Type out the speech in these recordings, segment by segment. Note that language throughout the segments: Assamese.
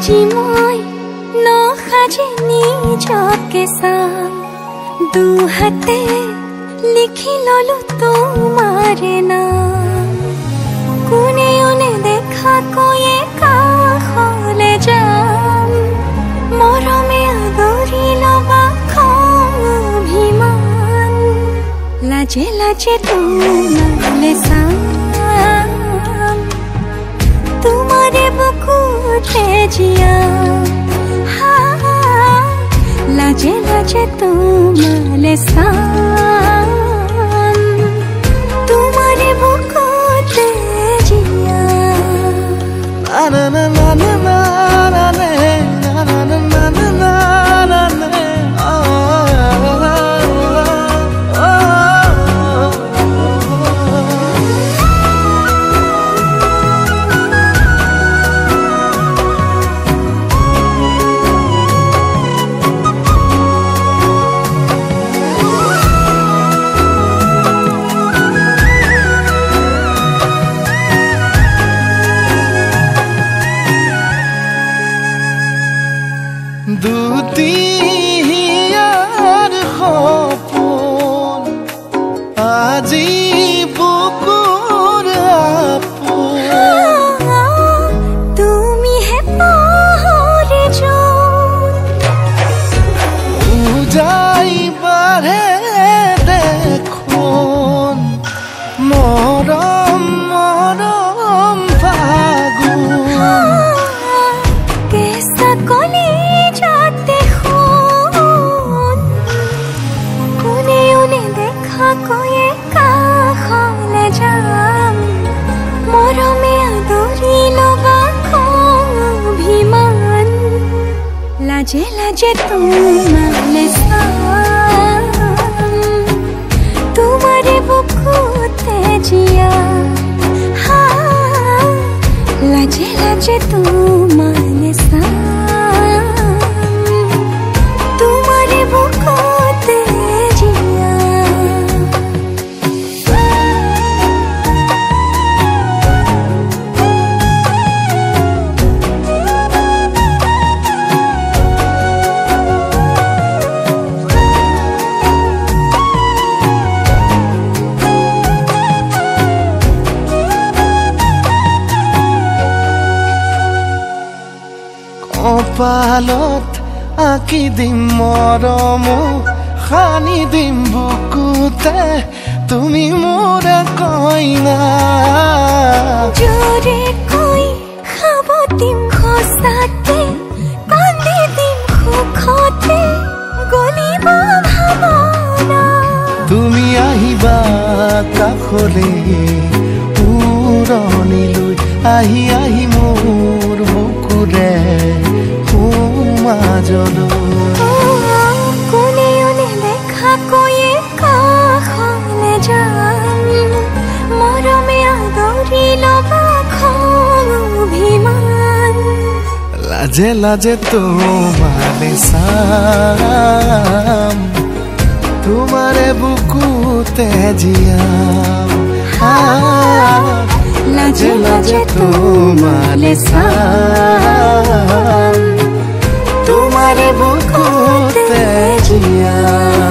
আজি মই নসাজে নিজকে চাম দুহাতে লিখি ললো তোমাৰে নাম কোনেও নেদেখা কৈয়ে কাষলে যাম মৰমে আদৰি লবা খং অভিমান লাজে লাজে তোমালে চাম তোমাৰে বুকুতে জিয়াম লাজে লাজে তোমালে চাম তোমাৰে বুকুতে জিয়াম না না না না না না না না না না দুটিয়াৰ সপোন আজি বুকুৰ আপোন তুমিহে পাহৰি যোন উজাই বাঢ়ে দেখোন মৰম মৰম ফাগুন কেঁচা কলি কৈয়ে কাষলে যাম মৰমে আদৰি লবা খং অভিমান লাজে লাজে তোমালে চাম তোমাৰে বুকুতে জিয়াম লাজে লাজে তোমালে চাম তোমাৰে বুকুতে কপালত আঁকি দিম মৰম সানি দিম বুকুতে তুমি মোৰ কইনা জোৰে কৈ খাব দিম সঁচাকে কান্দি দিম সুখতে গলিব ভাৱনা তুমি আহিবা কাষলে উৰণিলৈ আহি আহি মোৰ বুকুৰে কোনেও নেদেখা কৈয়ে কাষলে যাম মৰমে আদৰি লবা খং অভিমান লাজে লাজে তোমালে চাম তোমাৰে বুকুতে জিয়াম লাজে লাজে তোমালে চাম তোমাৰে বুকুতে জিয়াম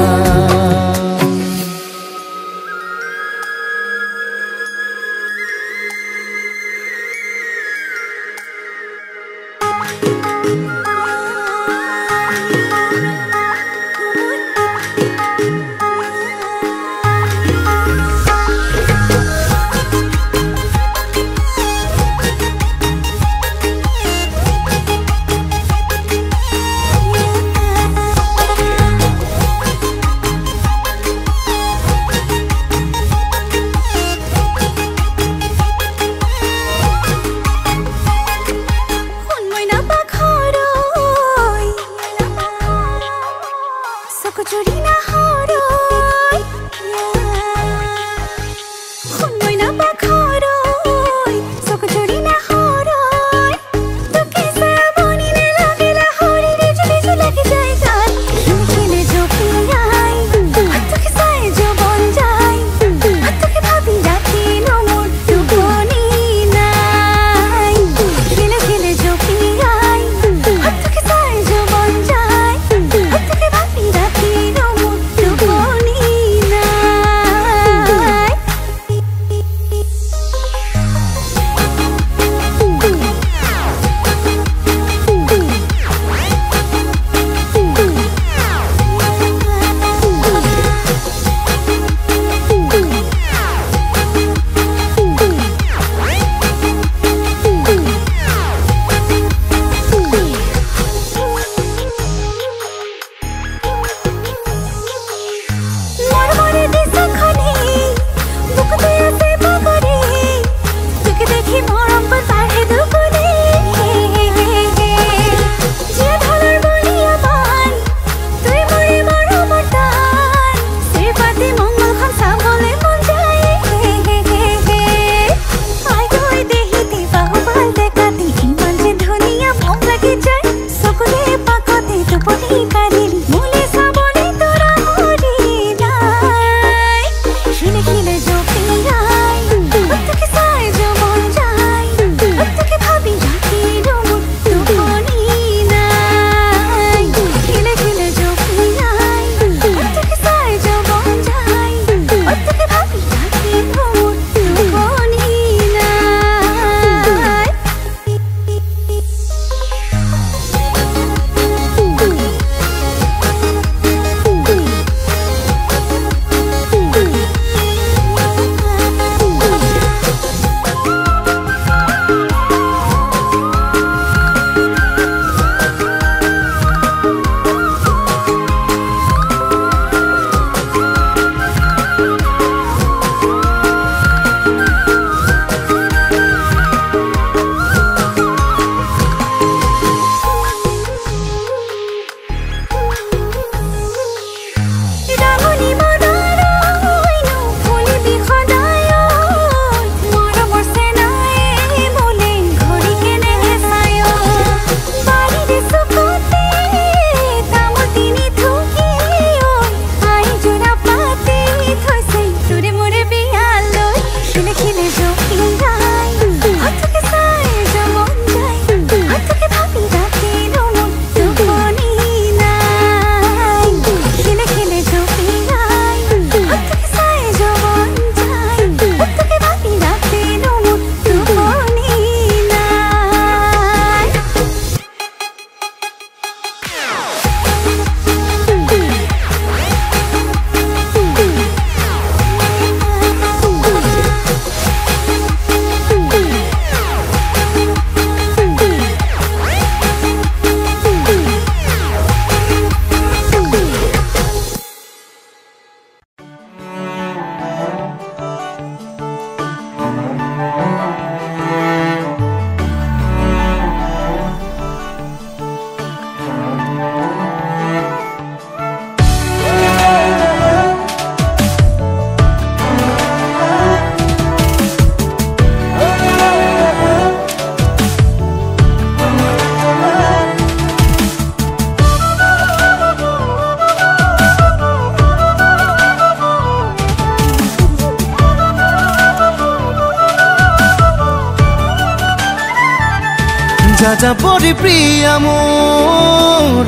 যাযাবৰী প্ৰিয়া মোৰ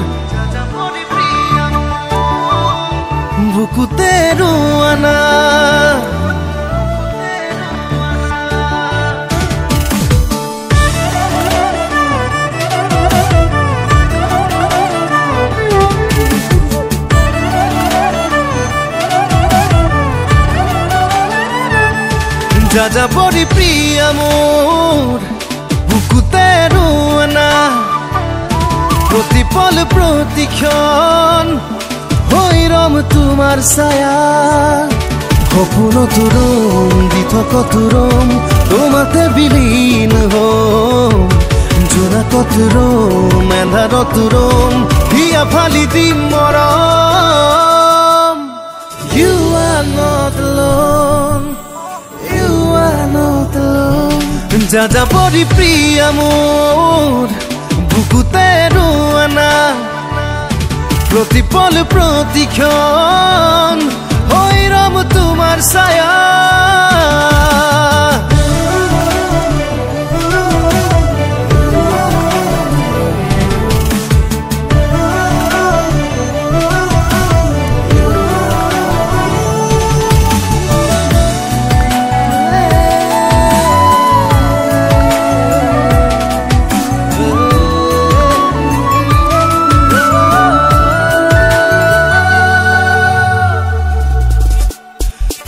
বুকুতে ৰোৱানা যাযাবৰী প্ৰিয়া মোৰ বুকুতে ৰোৱানা প্ৰতিপল প্ৰতিক্ষণ হৈ ৰম তোমাৰ ছায়া সপোনত ৰম দি থকত ৰম তোমাতে বিলীন হম জোনাকত ৰম এন্ধাৰত ৰম হিয়া ফালি দিম মৰম You are not alone যাযাবৰী প্ৰিয়া মোৰ বুকুতে ৰোৱানা প্ৰতিপল প্ৰতিক্ষণ হৈ ৰম তোমাৰ ছায়া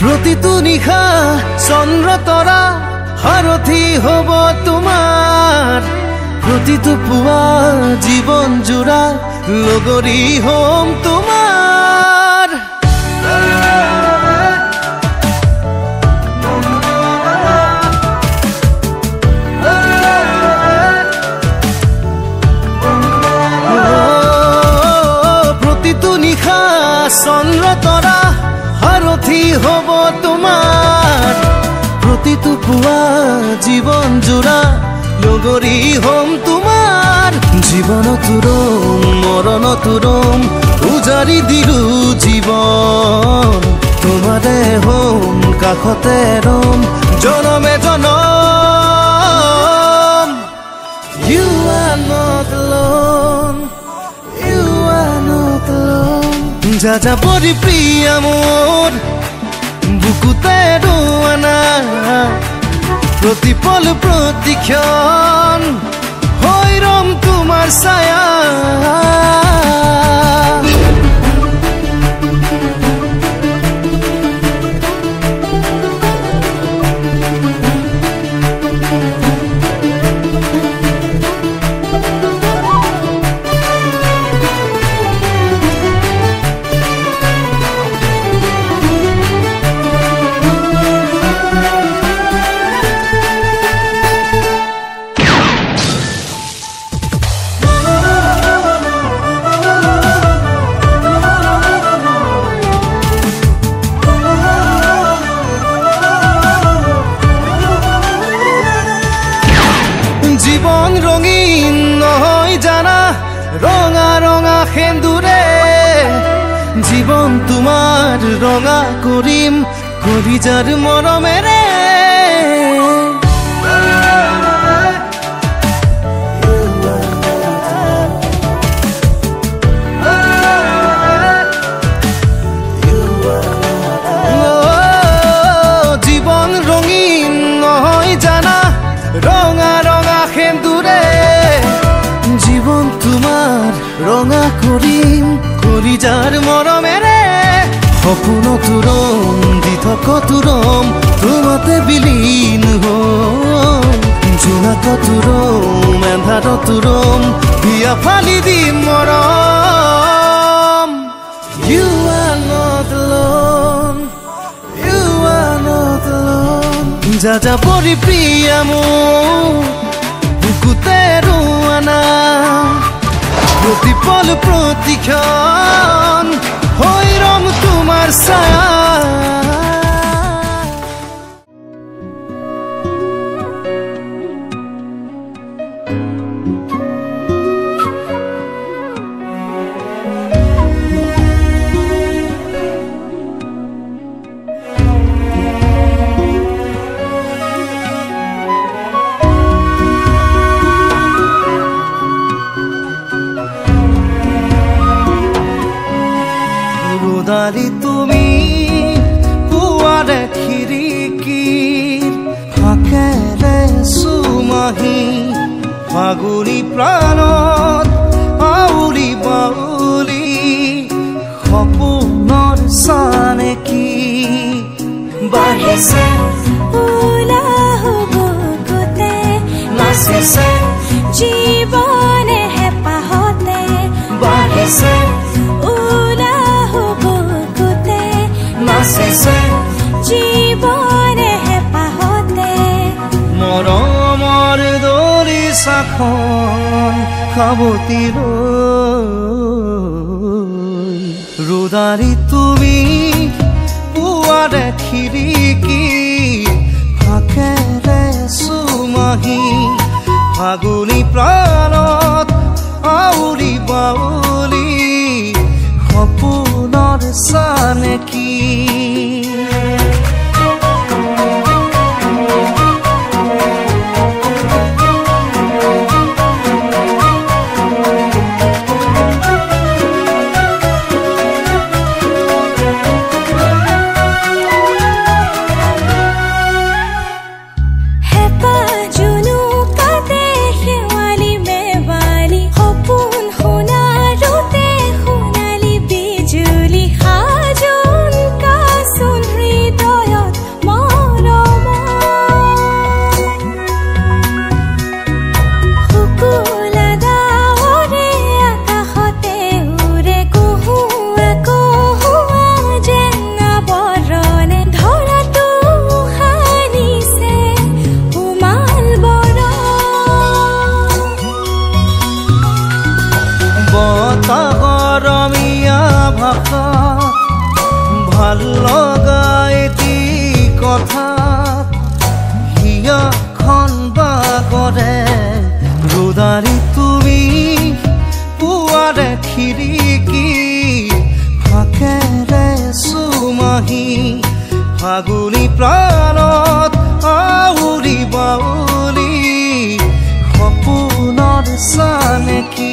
প্ৰতিটো নিশা চন্দ্ৰ তৰা সাৰথি হ'ব তোমাৰ প্ৰতিটো পুৱা জীৱন জোৰা লগৰী হ'ম তোমাৰ প্ৰতিটো নিশা চন্দ্ৰ তৰা সাৰথি হ'ব তোমাৰ প্ৰতিটো পুৱা জীৱন জোৰা লগৰী হ'ম তোমাৰ জীৱনত ৰম মৰণত ৰম উজাৰি দিলো জীৱন তোমাৰে হ'ম কাষতে ৰম জনমে জনম You are not alone You are not alone যাযাবৰী প্ৰিয়া মোৰ বুকুতে ৰোৱানা প্ৰতিপল প্ৰতিক্ষণ হৈ ৰম তোমাৰ ছায়া জীৱন ৰঙীন নহয় জানা ৰঙা ৰঙা সেন্দুৰে জীৱন তোমাৰ ৰঙা কৰিম কলিজাৰ মৰমেৰে জীৱন ৰঙীন নহয় জানা ৰঙা ৰঙা সেন্দুৰে জীৱন তোমাৰ ৰঙা কৰিম কলিজাৰ মৰমেৰে সপোনত ৰম দি থকত ৰম তোমাতে বিলীন হম জোনাকত ৰম এন্ধাৰত ৰম হিয়া ফালি দিম মৰম You are not alone You are not alone যাযাবৰী প্ৰিয়া মোৰ বুকুতে ৰোৱানা প্ৰতিপল প্ৰতিক্ষণ হৈ ৰম তোমাৰ ছায়া ৰোদালি তুমি পুৱাৰে খিৰিকীৰ ফাকেৰে চুমাহি ফাগুনী প্ৰাণত আউলি বাউলি সপোনৰ চানেকি বাঢ়িছে উলাহ বুকুতে নাচিছে জীৱনে হেঁপাহতে বাঢ়িছে উলাহ বুকুতে নাচিছে জীৱনে হেঁপাহতে মৰমৰ দলিচাখন সাৱটি লৈ ৰোদালি তুমি পুৱাৰে খিৰিকী ফাকেৰে চুমাহি ফাগুনী প্ৰাণত আউলি বাউলি সপোনৰ চানেকি ভাল লগা এটি কথাত হিয়াখন বাগৰে ৰোদালি তুমি পুৱাৰে খিৰিকী ফাকেৰে চুমাহি ফাগুনী প্ৰাণত আউলি বাউলি সপোনৰ চানেকি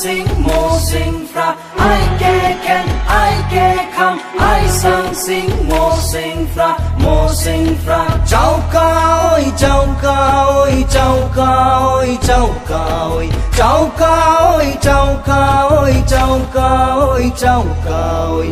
Sing mo sing fra ai ke ken ai ke kham ai sang sing mo sing fra chau ca ơi chau ca ơi chau ca ơi chau ca ơi chau ca ơi chau ca ơi chau ca ơi chau ca ơi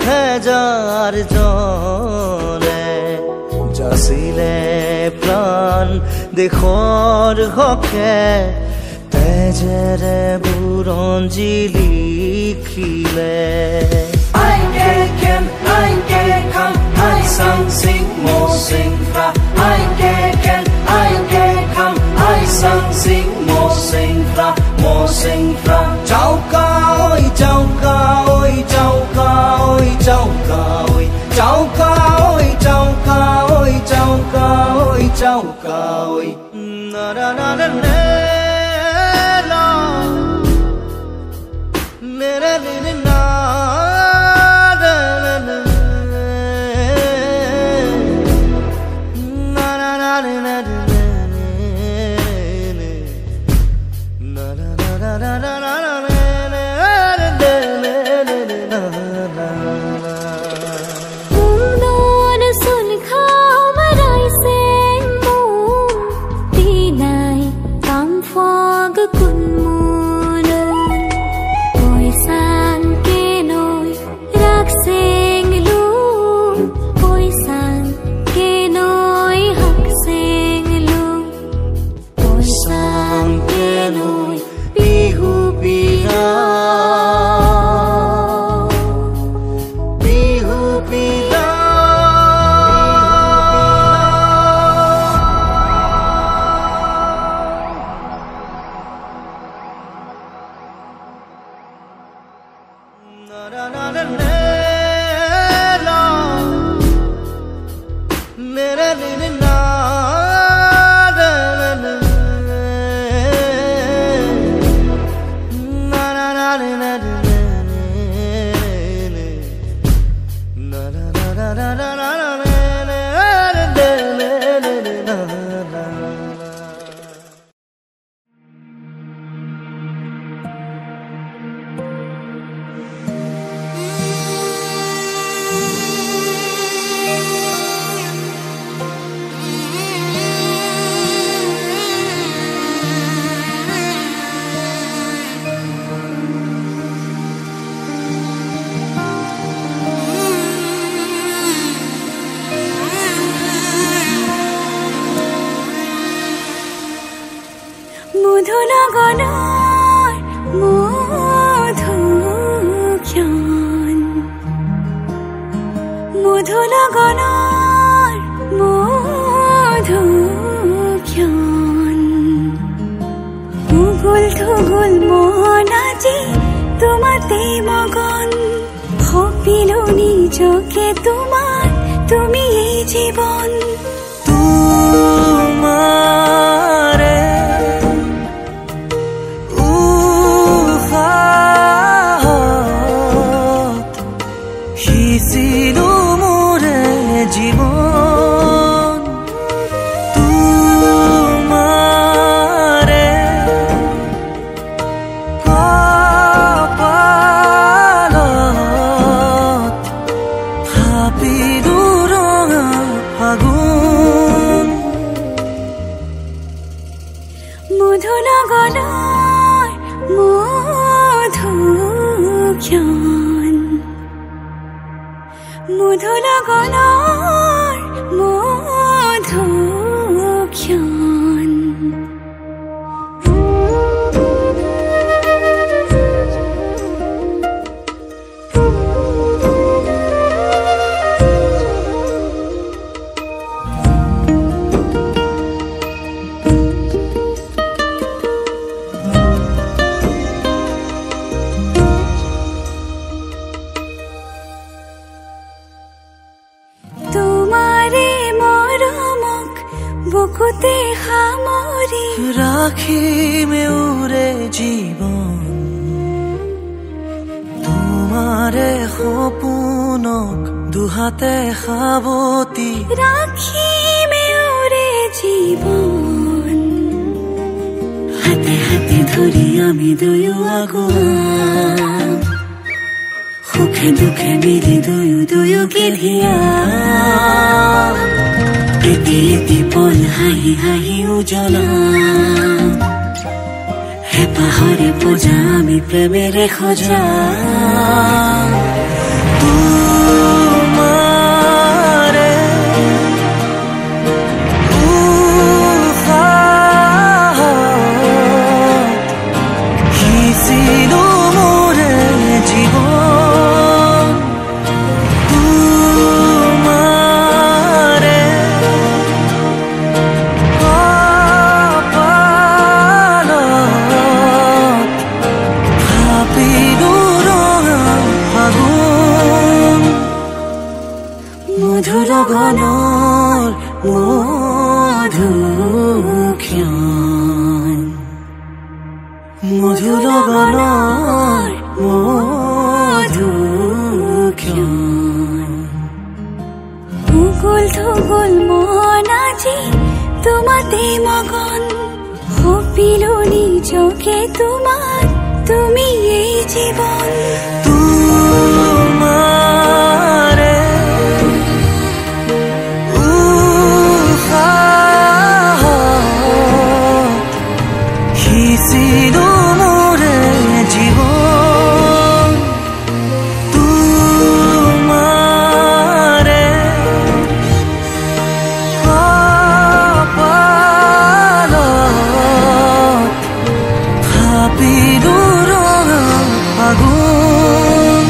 হাজার জনে যাচিলে প্ৰাণ দেশৰ হকে তেজেৰে বুৰঞ্জী লিখিলে I can I sang sing mo sing fra I can come I sang sing mo sing fra chau ca ơi chau ca ơi chau ca ơi chau ca ơi chau ca ơi chau ca ơi chau ca ơi chau ca ơi na na na na na ta আগুন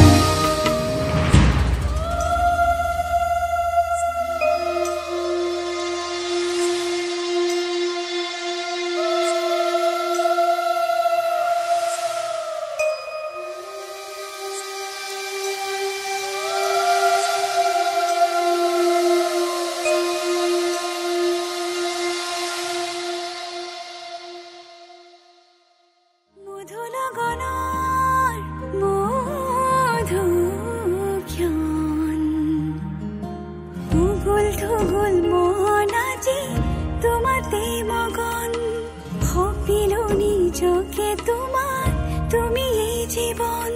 তোমার তুমি এই জীবন